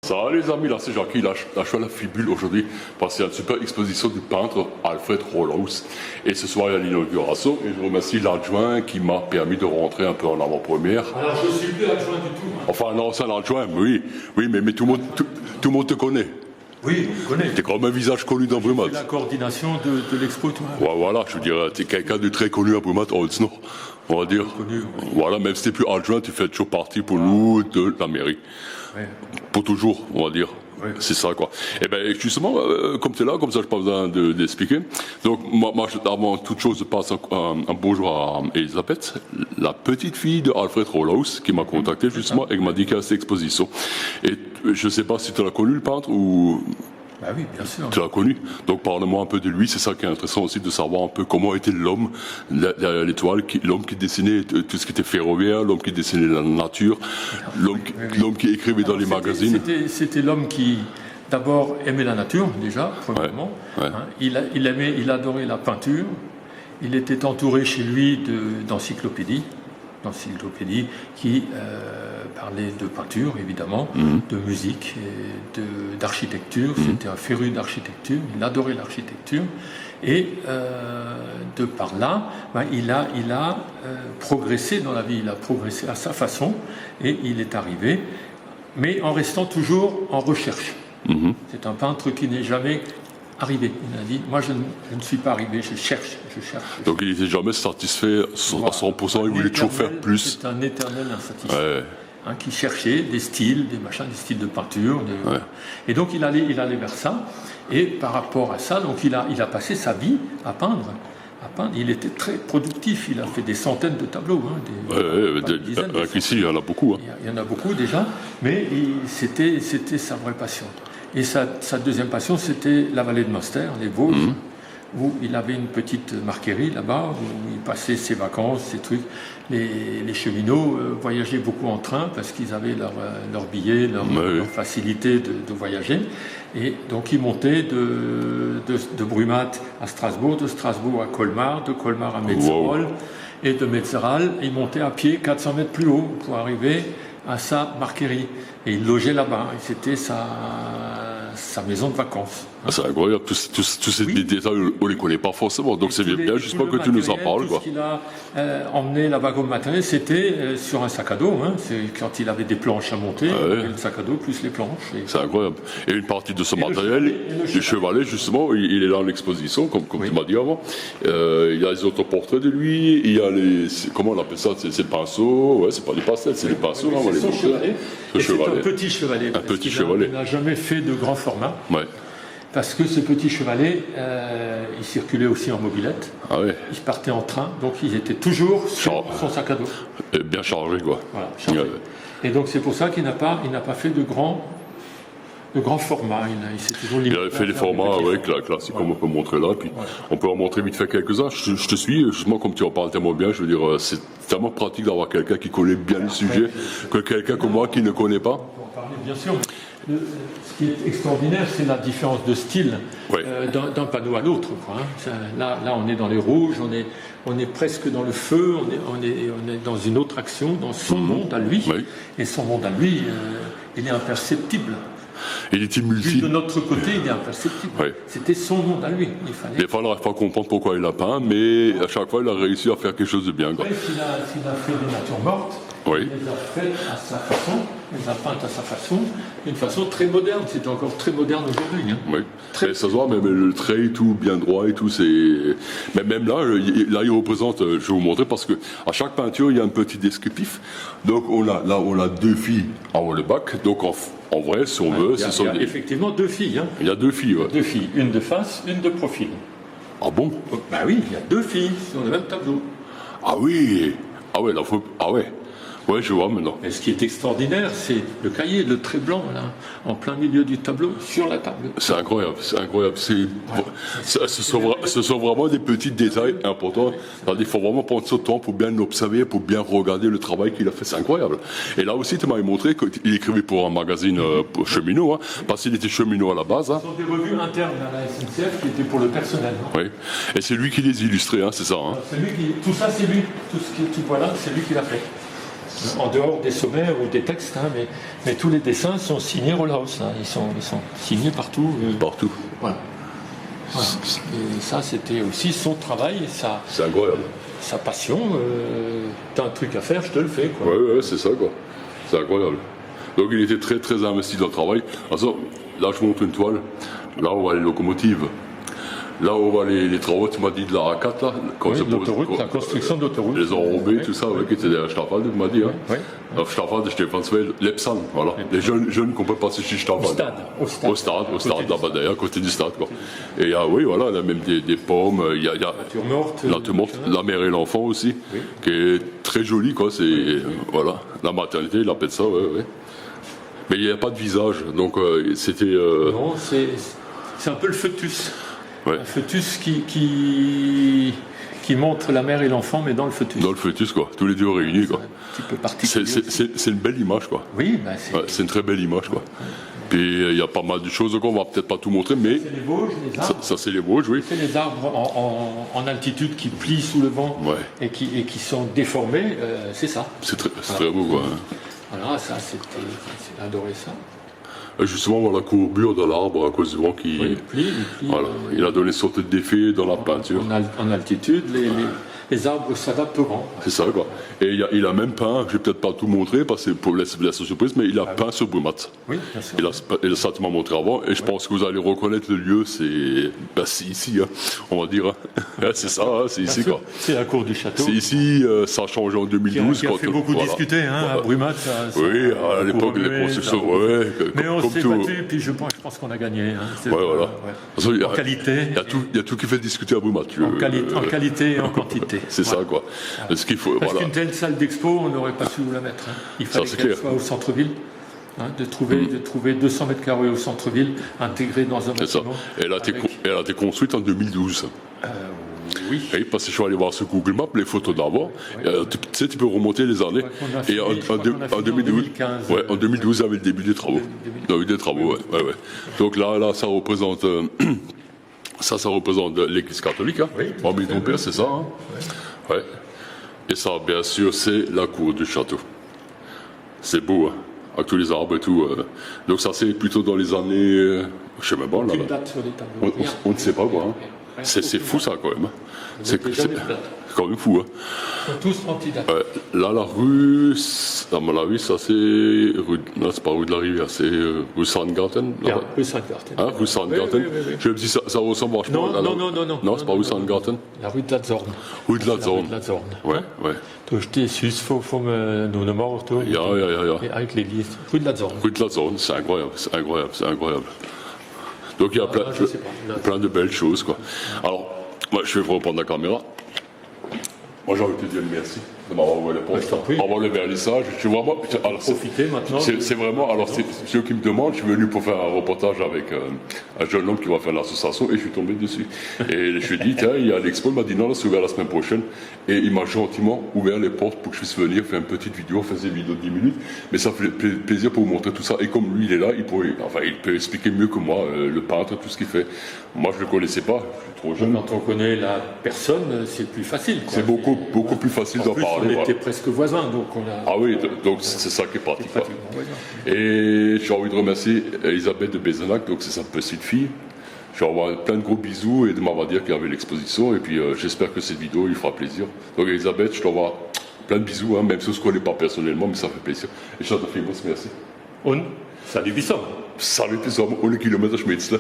Ça va les amis, là c'est Jackie, là je suis à la Fibule aujourd'hui parce qu'il y a une super exposition du peintre Alfred Rohlhaus et ce soir il y a l'inauguration et je remercie l'adjoint qui m'a permis de rentrer un peu en avant-première. Alors je ne suis plus adjoint du tout. Enfin non, c'est un adjoint, oui, mais tout le monde te connaît. Oui, je connais. T'es quand même un visage connu dans Brumath. La coordination de l'expo, toi. Ouais, voilà, je veux dire, t'es quelqu'un de très connu à Brumath, Holznor, on va dire. Connu, oui. Voilà, même si t'es plus adjoint, tu fais toujours partie pour nous de la mairie. Ouais. Pour toujours, on va dire. Oui. C'est ça, quoi. Et ben justement, comme tu es là, comme ça, je n'ai pas besoin d'expliquer. Donc, moi, avant toute chose, je passe un bonjour à Elisabeth, la petite fille de Alfred Rohlhaus, qui m'a contacté justement et qui m'a dit qu'il y a cette exposition. Et je ne sais pas si tu l'as connu, le peintre, ou... Bah oui, bien sûr. Tu l'as connu. Donc parle-moi un peu de lui. C'est ça qui est intéressant aussi de savoir un peu comment était l'homme derrière l'étoile, l'homme qui dessinait tout ce qui était ferroviaire, l'homme qui dessinait la nature, l'homme qui écrivait dans les magazines. C'était l'homme qui d'abord aimait la nature déjà, premièrement. Ouais. Hein, il adorait la peinture. Il était entouré chez lui d'encyclopédies qui parlaient de peinture, évidemment, de musique, d'architecture. C'était un féru d'architecture, il adorait l'architecture. Et de par là, il a progressé dans la vie, il a progressé à sa façon, et il est arrivé, mais en restant toujours en recherche. C'est un peintre qui n'est jamais arrivé. Il a dit, moi je ne suis pas arrivé, je cherche. Donc il n'était jamais satisfait à 100%, il voulait toujours faire plus. C'est un éternel insatisfait. Ouais. Hein, qui cherchait des styles, des styles de peinture. Et donc il allait vers ça. Et par rapport à ça, donc il a passé sa vie à peindre. Il était très productif, il a fait des centaines de tableaux. Ici, il y en a beaucoup. Hein. Il y en a beaucoup déjà, mais c'était sa vraie passion. Et sa deuxième passion, c'était la vallée de Münster, les Vosges, où il avait une petite marquerie là-bas, où il passait ses vacances, ses trucs. Les cheminots voyageaient beaucoup en train parce qu'ils avaient leurs billets, leur facilité de voyager. Et donc ils montaient de Brumath à Strasbourg, de Strasbourg à Colmar, de Colmar à Metzeral, et de Metzeral, ils montaient à pied 400 mètres plus haut pour arriver à sa marquerie. Et il logeait là-bas. Et c'était sa maison de vacances. C'est incroyable, tous ces détails, on ne les connaît pas forcément. Donc c'est bien, justement que tu nous en parles. Tout ce qu'il a emmené là-bas comme matériel, c'était sur un sac à dos. Hein. C'est quand il avait des planches à monter, le sac à dos plus les planches. C'est incroyable. Et une partie de ce matériel, le chevalet, justement, il est dans l'exposition, comme tu m'as dit avant. Il y a les autoportraits de lui, il y a comment on appelle ça, c'est le pinceau, c'est pas des pastels, c'est des pinceaux. C'est son chevalet. C'est un petit chevalet. Un petit chevalet. Il n'a jamais fait de grand format. Ouais. Parce que ce petit chevalet, il circulait aussi en mobilette. Ah ouais. Il partait en train, donc il était toujours sur son sac à dos. Bien chargé, quoi. Voilà, chargé. Et donc c'est pour ça qu'il n'a pas fait de grand format. Il avait fait des formats classiques, comme on peut montrer là. Puis on peut en montrer vite fait quelques-uns. Je te suis, justement, comme tu en parles tellement bien, je veux dire, c'est tellement pratique d'avoir quelqu'un qui connaît bien le sujet que quelqu'un comme moi qui ne connaît pas. On peut en parler, bien sûr. Ce qui est extraordinaire, c'est la différence de style d'un panneau à l'autre. Là, on est dans les rouges, on est presque dans le feu, on est dans une autre action, dans son monde à lui. Et son monde à lui, il est imperceptible. Il était multiple. Vu de notre côté, il est imperceptible. C'était son monde à lui. Des fois, on n'arrive pas à comprendre pourquoi il a peint, mais à chaque fois, il a réussi à faire quelque chose de bien. S'il a fait des natures mortes, il les a faites à sa façon, il les a peintes à sa façon, d'une façon très moderne. C'est encore très moderne aujourd'hui. Hein. Oui. Ça se voit, même le trait et tout, bien droit et tout. Mais même là, il représente, je vais vous montrer, parce que à chaque peinture, il y a un petit descriptif. Donc, on a deux filles en haut le bac. Donc, en vrai, si on veut, ce sont des... effectivement deux filles. Hein. Il y a deux filles, Deux filles, une de face, une de profil. Ah bon? Bah oui, il y a deux filles sur le même tableau. Ah oui. Ah ouais, là, faut... Ah ouais. Ouais, je vois maintenant. Et ce qui est extraordinaire, c'est le cahier, le trait blanc, là, en plein milieu du tableau, sur la table. C'est incroyable, c'est incroyable. Ce sont vraiment des petits détails importants. Il faut vraiment prendre ce temps pour bien observer, pour bien regarder le travail qu'il a fait. C'est incroyable. Et là aussi, tu m'avais montré qu'il écrivait pour un magazine cheminot, parce qu'il était cheminot à la base. Ce sont des revues internes à la SNCF qui étaient pour le personnel. Oui. Et c'est lui qui les illustrait, c'est ça. Tout ça, c'est lui. Tout ce que tu vois là, c'est lui qui l'a fait. en dehors des sommaires ou des textes, hein, mais tous les dessins sont signés Rollhaus. Hein, ils sont signés partout. Partout. Voilà. Et ça, c'était aussi son travail, C'est incroyable. sa passion. T'as un truc à faire, je te le fais. Quoi. Ouais, c'est ça, quoi. C'est incroyable. Donc il était très très investi dans le travail. Alors, là, je montre une toile. Là, on voit les locomotives. Là, on voit les travaux, tu m'as dit de la A4, là. Quand Oui, se pose- l'autoroute, quand- la construction d'autoroute. Les enrobés, Oui. tout ça, ouais, qui était derrière Stafford, tu m'as dit. Hein. Oui. Alors, Stafford, Stéphansfeld, Lepsan, voilà. Les jeunes qu'on peut passer chez Stafford. Au stade, là-bas derrière, à côté du stade, quoi. Et il y a, oui, voilà, il y a même des pommes, il y a Nature morte. nature morte, la mère et l'enfant aussi, qui est très jolie, quoi. C'est, voilà, la maternité, il appelle ça, ouais. Mais il n'y a pas de visage, donc c'était. Non, c'est un peu le foetus. Ouais. Un foetus qui montre la mère et l'enfant, mais dans le foetus. Dans le fœtus, quoi. Tous les deux réunis, quoi. Un petit peu particulier. C'est une belle image, quoi. Oui, Ouais, c'est une très belle image, quoi. Puis il y a pas mal de choses qu'on va peut-être pas tout montrer, mais c'est les Vosges, les arbres. ça c'est les Vosges, oui. C'est les arbres en altitude qui plient sous le vent Ouais. et qui sont déformés, c'est ça. C'est très beau, quoi. Voilà, ça, j'ai adoré ça. Et justement, voilà la courbure de l'arbre à cause du vent qui. Oui, il plie. Voilà. Il a donné une sorte d'effet dans la peinture. En altitude, les arbres s'adaptent au vent. C'est ça, quoi. Et il a même peint, je vais peut-être pas tout montrer parce que pour laisser la surprise, mais il a peint ce brumat. Oui, bien sûr. Ça, tu m'as montré avant, et je pense que vous allez reconnaître le lieu, c'est ici, hein, on va dire. Hein. Ouais, c'est ça, hein, c'est ici, quoi. C'est la cour du château. C'est ici, ça a changé en 2012. Qui a fait beaucoup discuter, hein, à Brumat. Oui, à l'époque, les constructions, ouais. Mais on comme s'est tout. battu, puis je pense qu'on a gagné. Hein. Ouais, voilà. Parce qu'il y a- En qualité. Il y a tout qui fait discuter à Brumat. En qualité et en quantité. C'est ça, quoi. Ce qu'il faut, Parce voilà. qu'une telle salle d'expo, on n'aurait pas su où la mettre. Hein. Il fallait c'est qu'elle clair. soit au centre-ville. Hein, de trouver 200 mètres carrés au centre-ville, intégré dans un C'est ça. bâtiment. Elle a été construite en 2012. Oui. Oui, parce que je suis allé voir sur Google Maps les photos d'avant. Tu sais, tu peux remonter les années. qu'on a Et fini, je crois qu'on a fini en 2012, 2015. ouais, en 2012, il y avait le début des travaux. Il y a eu des travaux, ouais. Donc là, ça représente, ça représente l'Église catholique. Hein. Oui, tout En à fait, ton père, c'est ça. Hein. Ouais. Et ça, bien sûr, c'est la cour du château. C'est beau, hein, avec tous les arbres et tout. Donc ça, c'est plutôt dans les années, je sais même pas, là. Une date sur les tableaux. On ne sait pas, quoi. Hein. C'est fou, ça, quand même. Hein. C'est quand même fou, hein. Ils sont tous antidates. Là, la rue, à mon avis, ça c'est rue. Non, c'est pas rue de la Rivière, c'est rue Sandgarten. Rue Sainte-Garten. Hein, rue Sandgarten. Oui. Je me dis, ça ressemble vachement. Non. Non, c'est pas rue Sandgarten. La rue de la Zorn. Rue de la Zorn. Rue de la Zorn. Ouais. Donc je t'ai su, faut me nous morts. Ja. Avec l'église. Rue de la Zorn. Rue de la Zorn, c'est incroyable. Donc il y a je sais pas. plein de belles choses, quoi. Alors, moi, je vais reprendre la caméra. Moi, j'ai envie de te dire merci de m'avoir ouvert les portes, je t'en prie. avoir le vernissage. Je vois, moi, alors, Profitez maintenant. c'est vraiment, alors c'est ceux qui me demandent, je suis venu pour faire un reportage avec un jeune homme qui va faire l'association et je suis tombé dessus. Et je lui ai dit, tiens, il y a l'expo, il m'a dit non, c'est ouvert la semaine prochaine. Et il m'a gentiment ouvert les portes pour que je puisse venir faire une petite vidéo, faire des vidéos de 10 minutes. Mais ça fait plaisir pour vous montrer tout ça. Et comme lui, il est là, il peut expliquer mieux que moi, le peintre, tout ce qu'il fait. Moi, je le connaissais pas, je suis trop jeune. Quand on connaît la personne, c'est plus facile. quoi. C'est beaucoup plus facile d'en En plus, parler. on voilà. était presque voisins, donc on a. Ah oui, donc c'est ça qui est pratique. quoi. pratiquement voisins. Et j'ai envie de remercier Elisabeth de Bézenac, donc c'est sa petite fille. Je vais avoir plein de gros bisous et de m'avoir dit qu'il y avait l'exposition. Et puis j'espère que cette vidéo lui fera plaisir. Donc Elisabeth, je t'envoie plein de bisous, hein, même si on ne se connaît pas personnellement, mais ça fait plaisir. Et je te fais merci. Und salut Bissau. Salut, bis zum 1 Kilometer Schmitzler.